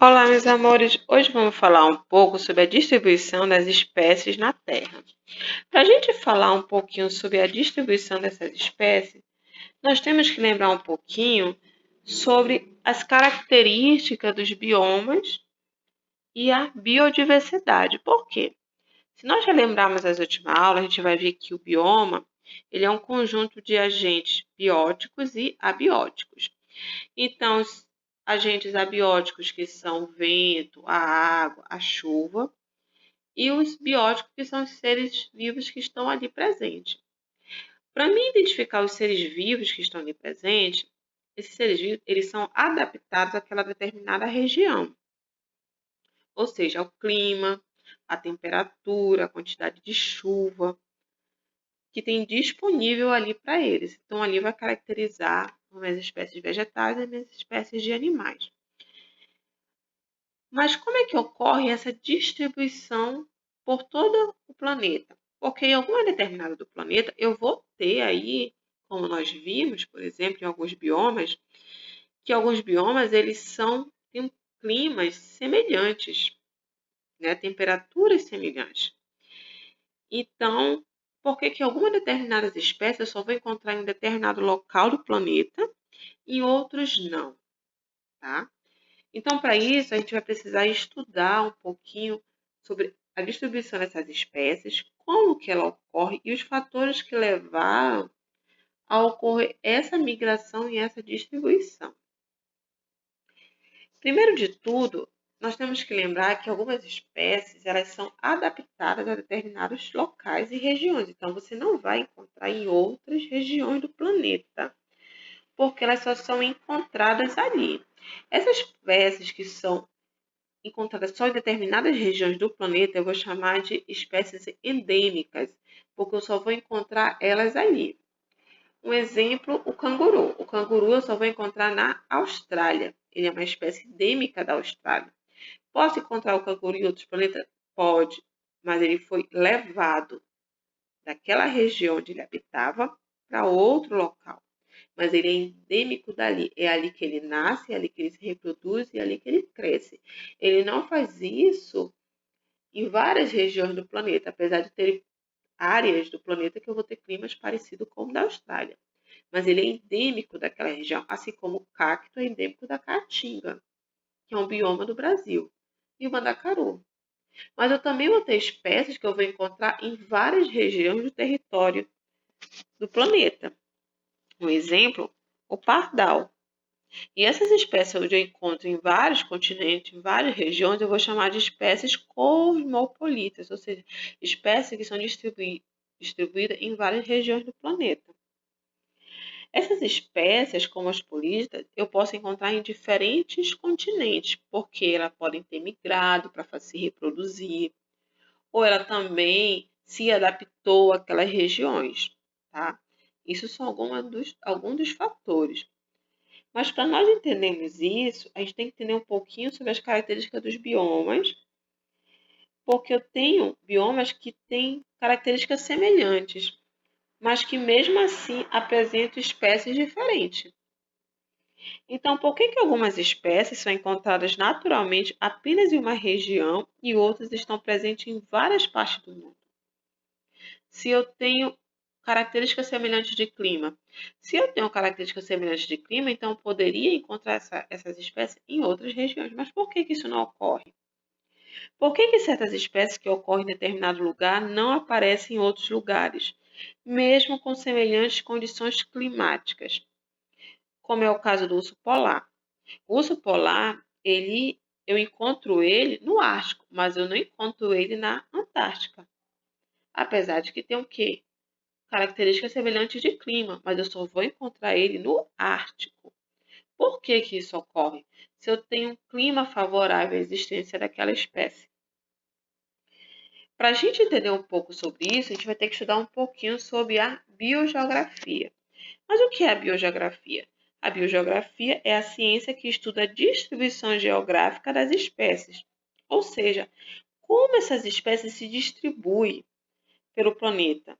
Olá, meus amores! Hoje vamos falar um pouco sobre a distribuição das espécies na Terra. Para a gente falar um pouquinho sobre a distribuição dessas espécies, nós temos que lembrar um pouquinho sobre as características dos biomas e a biodiversidade. Por quê? Se nós relembrarmos as últimas aulas, a gente vai ver que o bioma ele é um conjunto de agentes bióticos e abióticos. Então, os agentes abióticos, que são o vento, a água, a chuva, e os bióticos, que são os seres vivos que estão ali presentes. Para mim identificar os seres vivos que estão ali presentes, esses seres vivos eles são adaptados àquela determinada região, ou seja, ao clima, à temperatura, à quantidade de chuva que tem disponível ali para eles. Então, ali vai caracterizar as espécies vegetais e as espécies de animais. Mas como é que ocorre essa distribuição por todo o planeta? Porque em alguma determinada do planeta eu vou ter aí, como nós vimos, por exemplo, em alguns biomas, que alguns biomas eles têm climas semelhantes, né? Temperaturas semelhantes. Então, por que que algumas determinadas espécies eu só vou encontrar em um determinado local do planeta e outros não, tá? Então, para isso, a gente vai precisar estudar um pouquinho sobre a distribuição dessas espécies, como que ela ocorre e os fatores que levaram a ocorrer essa migração e essa distribuição. Primeiro de tudo, nós temos que lembrar que algumas espécies elas são adaptadas a determinados locais e regiões. Então, você não vai encontrar em outras regiões do planeta, porque elas só são encontradas ali. Essas espécies que são encontradas só em determinadas regiões do planeta, eu vou chamar de espécies endêmicas, porque eu só vou encontrar elas ali. Um exemplo, o canguru. O canguru eu só vou encontrar na Austrália. Ele é uma espécie endêmica da Austrália. Posso encontrar o canguru em outros planetas? Pode, mas ele foi levado daquela região onde ele habitava para outro local. Mas ele é endêmico dali. É ali que ele nasce, é ali que ele se reproduz e é ali que ele cresce. Ele não faz isso em várias regiões do planeta, apesar de ter áreas do planeta que eu vou ter climas parecidos com o da Austrália. Mas ele é endêmico daquela região, assim como o cacto é endêmico da Caatinga, que é um bioma do Brasil, e o mandacaru. Mas eu também vou ter espécies que eu vou encontrar em várias regiões do território do planeta. Um exemplo, o pardal. E essas espécies onde eu encontro em vários continentes, em várias regiões, eu vou chamar de espécies cosmopolitas, ou seja, espécies que são distribuídas em várias regiões do planeta. Essas espécies, como as politas, eu posso encontrar em diferentes continentes, porque elas podem ter migrado para se reproduzir, ou ela também se adaptou àquelas regiões, tá? Isso são alguns dos fatores. Mas para nós entendermos isso, a gente tem que entender um pouquinho sobre as características dos biomas, porque eu tenho biomas que têm características semelhantes, mas que mesmo assim apresentam espécies diferentes. Então, por que que algumas espécies são encontradas naturalmente apenas em uma região e outras estão presentes em várias partes do mundo? Se eu tenho características semelhantes de clima. Se eu tenho características semelhantes de clima, então eu poderia encontrar essas espécies em outras regiões. Mas por que que isso não ocorre? Por que que certas espécies que ocorrem em determinado lugar não aparecem em outros lugares, mesmo com semelhantes condições climáticas? Como é o caso do urso polar. O urso polar, eu encontro ele no Ártico, mas eu não encontro ele na Antártica. Apesar de que tem o quê? Características semelhantes de clima, mas eu só vou encontrar ele no Ártico. Por que que isso ocorre? Se eu tenho um clima favorável à existência daquela espécie. Para a gente entender um pouco sobre isso, a gente vai ter que estudar um pouquinho sobre a biogeografia. Mas o que é a biogeografia? A biogeografia é a ciência que estuda a distribuição geográfica das espécies, ou seja, como essas espécies se distribuem pelo planeta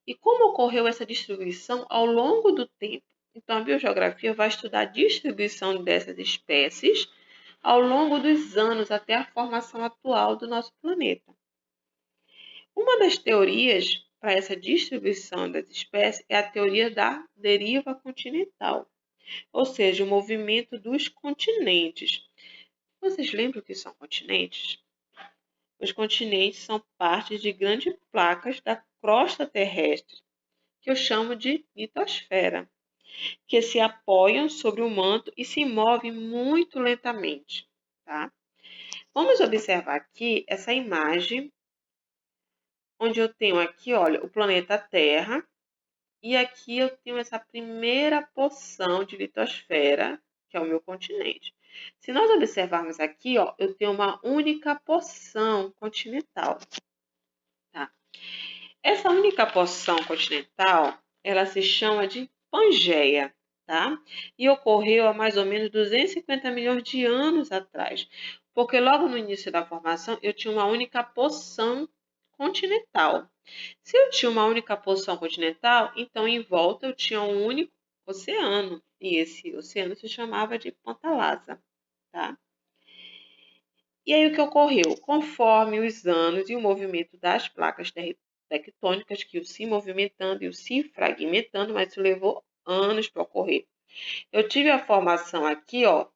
e como ocorreu essa distribuição ao longo do tempo. Então, a biogeografia vai estudar a distribuição dessas espécies ao longo dos anos até a formação atual do nosso planeta. Uma das teorias para essa distribuição das espécies é a teoria da deriva continental, ou seja, o movimento dos continentes. Vocês lembram o que são continentes? Os continentes são partes de grandes placas da crosta terrestre, que eu chamo de litosfera, que se apoiam sobre o manto e se movem muito lentamente. Tá? Vamos observar aqui essa imagem, onde eu tenho aqui, olha, o planeta Terra, e aqui eu tenho essa primeira porção de litosfera, que é o meu continente. Se nós observarmos aqui, ó, eu tenho uma única porção continental. Tá? Essa única porção continental, ela se chama de Pangeia, tá? E ocorreu há mais ou menos 250 milhões de anos atrás, porque logo no início da formação eu tinha uma única porção continental. Se eu tinha uma única porção continental, então em volta eu tinha um único oceano, e esse oceano se chamava de Pantalasa, tá? E aí o que ocorreu? Conforme os anos e o movimento das placas tectônicas que iam se movimentando e se fragmentando, mas isso levou anos para ocorrer. Eu tive a formação aqui, ó,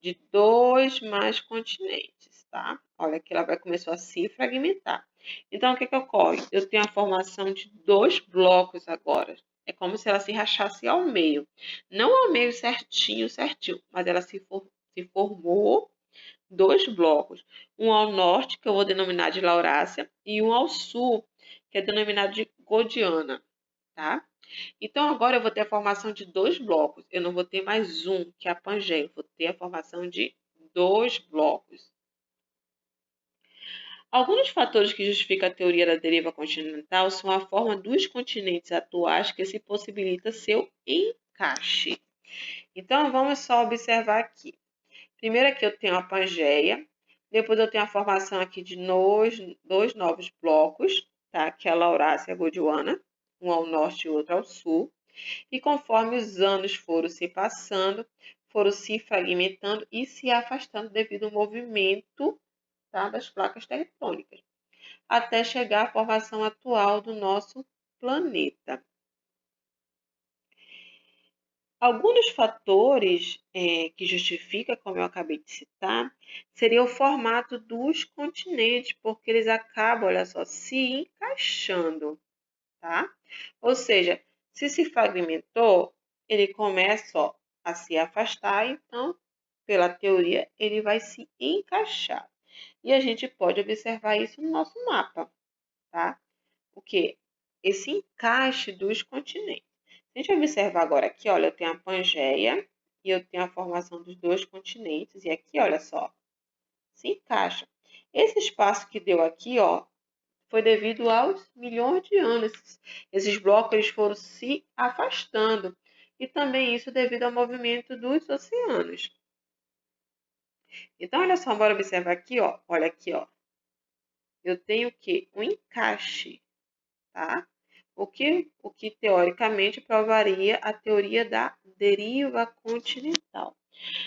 de dois mais continentes, tá? Olha que ela vai começar a se fragmentar. Então, o que ocorre? Eu tenho a formação de dois blocos agora. É como se ela se rachasse ao meio. Não ao meio certinho, mas ela se formou dois blocos. Um ao norte, que eu vou denominar de Laurásia, e um ao sul, que é denominado de Godiana, tá? Então, agora eu vou ter a formação de dois blocos. Eu não vou ter mais um, que é a Pangeia. Eu vou ter a formação de dois blocos. Alguns fatores que justificam a teoria da deriva continental são a forma dos continentes atuais que se possibilita seu encaixe. Então, vamos só observar aqui. Primeiro aqui eu tenho a Pangeia, depois eu tenho a formação aqui de dois novos blocos, tá? Que é a Laurásia e a Gondwana, um ao norte e outro ao sul. E conforme os anos foram se passando, foram se fragmentando e se afastando devido ao movimento, tá, das placas tectônicas, até chegar à formação atual do nosso planeta. Alguns fatores que justificam, como eu acabei de citar, seria o formato dos continentes, porque eles acabam, olha só, se encaixando, tá? Ou seja, se fragmentou, ele começa, ó, a se afastar, então, pela teoria, ele vai se encaixar. E a gente pode observar isso no nosso mapa, tá? O que? Esse encaixe dos continentes. Se a gente observar agora aqui, olha, eu tenho a Pangeia e eu tenho a formação dos dois continentes. E aqui, olha só, se encaixa. Esse espaço que deu aqui, ó, foi devido aos milhões de anos. Esses blocos eles foram se afastando. E também isso devido ao movimento dos oceanos. Então, olha só, bora observar aqui, ó. Olha aqui, ó. Eu tenho que um encaixe, tá? O que teoricamente provaria a teoria da deriva continental.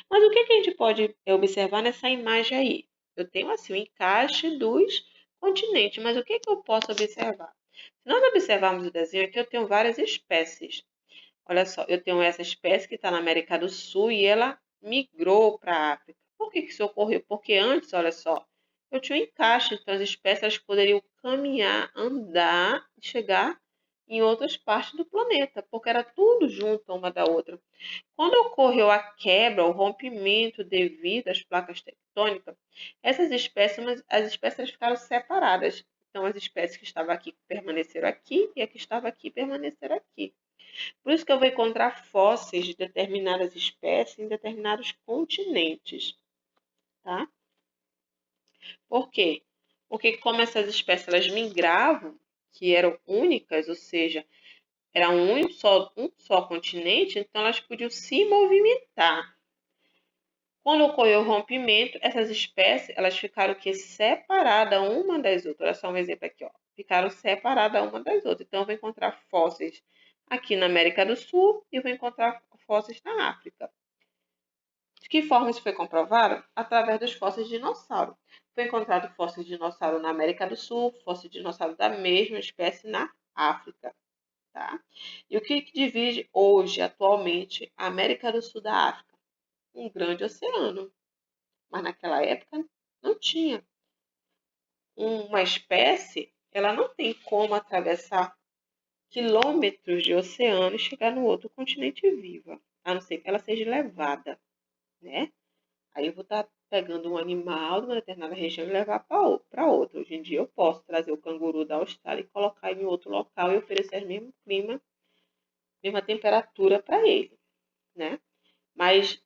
Mas o que a gente pode observar nessa imagem aí? Eu tenho assim o encaixe dos continentes, mas o que eu posso observar? Se nós observarmos o desenho aqui, eu tenho várias espécies. Olha só, eu tenho essa espécie que está na América do Sul e ela migrou para a África. Por que isso ocorreu? Porque antes, olha só, eu tinha um encaixe, então as espécies elas poderiam caminhar, andar e chegar em outras partes do planeta, porque era tudo junto uma da outra. Quando ocorreu a quebra, o rompimento devido às placas tectônicas, as espécies ficaram separadas. Então, as espécies que estavam aqui permaneceram aqui e a que estava aqui permaneceram aqui. Por isso que eu vou encontrar fósseis de determinadas espécies em determinados continentes, tá? Por quê? Porque como essas espécies elas migravam, que eram únicas, ou seja, era um só continente, então elas podiam se movimentar. Quando ocorreu o rompimento, essas espécies elas ficaram que separadas uma das outras. Olha só um exemplo aqui, ó. Ficaram separadas uma das outras. Então, eu vou encontrar fósseis aqui na América do Sul e vou encontrar fósseis na África. que forma isso foi comprovado? Através dos fósseis de dinossauro. Foi encontrado fóssil de dinossauro na América do Sul, fóssil de dinossauro da mesma espécie na África. Tá? E o que divide hoje, atualmente, a América do Sul da África? Um grande oceano. Mas naquela época não tinha. Uma espécie, ela não tem como atravessar quilômetros de oceano e chegar no outro continente viva, a não ser que ela seja levada, né? Aí eu vou estar pegando um animal de uma determinada região e levar para outra. Hoje em dia eu posso trazer o canguru da Austrália e colocar em outro local e oferecer o mesmo clima, mesma temperatura para ele, né? Mas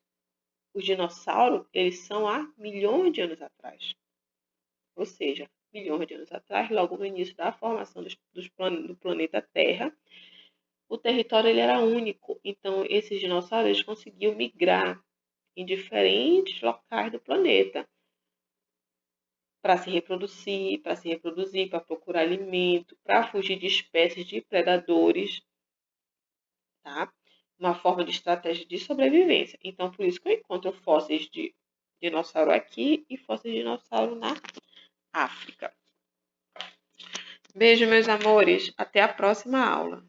os dinossauros, eles são há milhões de anos atrás. Ou seja, milhões de anos atrás, logo no início da formação do planeta Terra, o território ele era único. Então, esses dinossauros eles conseguiam migrar em diferentes locais do planeta para se reproduzir, para procurar alimento, para fugir de espécies de predadores, tá? Uma forma de estratégia de sobrevivência. Então, por isso que eu encontro fósseis de dinossauro aqui e fósseis de dinossauro na África. Beijo, meus amores. Até a próxima aula.